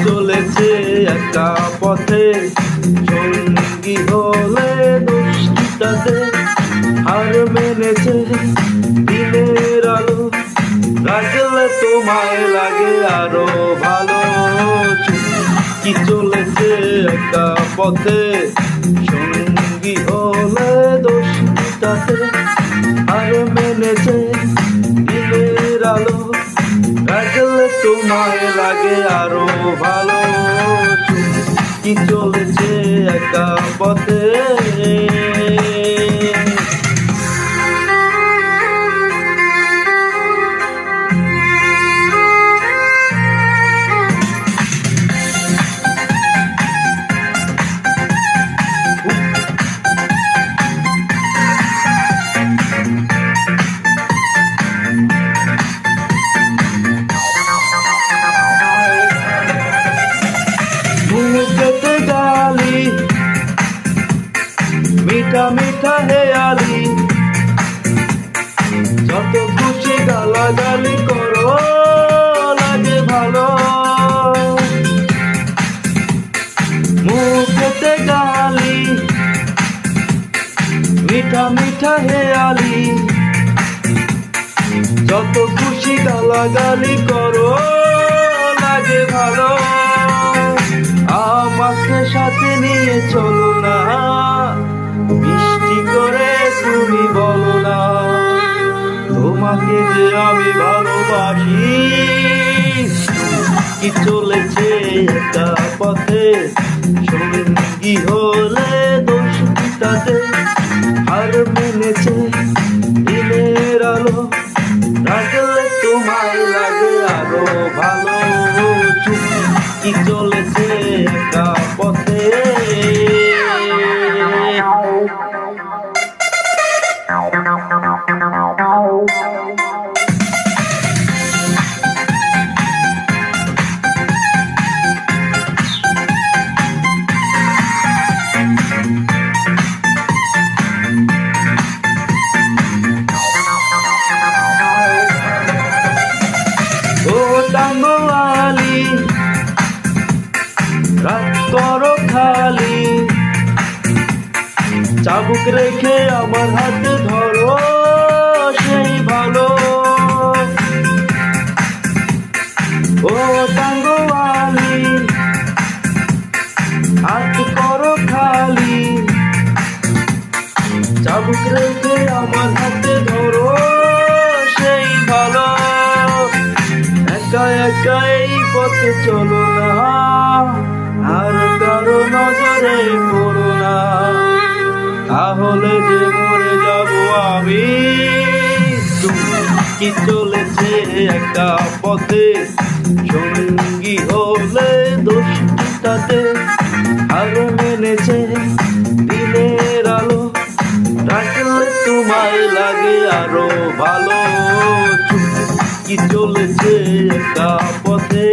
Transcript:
চলেছে একা পথে, সঙ্গী হলে দুষ্টিটাতে হার মেনেছে দিনের আলো, রাখলে তোমায় লাগে আরো ভালো। কি চলেছে একা পথে, সঙ্গী হলে দুষ্টিটাতে হার মেনেছে দিনের আলো, রাখলে তোমায় লাগে আরো ভালো। কি চলেছে একা পথে, মুখেতে গালি মিঠা মিঠা হেয়ালি, যত খুশি গালাগালি করো লাগে ভালো। মুখেতে গালি মিঠা মিঠা হেয়ালি, যত খুশি গালাগালি করো লাগে ভালো। আমাকে সাথে নিয়ে চলো না, মিষ্টি করে তুমি বলো না, তোমাকে যে আমি ভালোবাসি। কি চলেছে একা পথে, সঙ্গী হলে দোষটাতে হার মেনেছে দিনের আলো, রাখলে তোমায় লাগে আরো ভালো। কি চলেছে একা পথে, ও টাঙ্গোয়ালি রাত করো খালি, চাবুক রেখে আমার হাতে ধরো সেই ভালো। ও টাঙ্গোয়ালি হাত করো খালি, চাবুক রেখে আমার হাতে ধরো সেই ভালো। একা একা এই পথে চলো না, আর কারো নজরে পড়ো না, তাহলে যে মরে যাবো আমি। কি চলেছে একা পথে, সঙ্গী হলে দোষটাতে হার মেনেছে দিনের আলো, রাখলে তোমায় লাগে আরো ভালো। কি চলেছে একা পথে।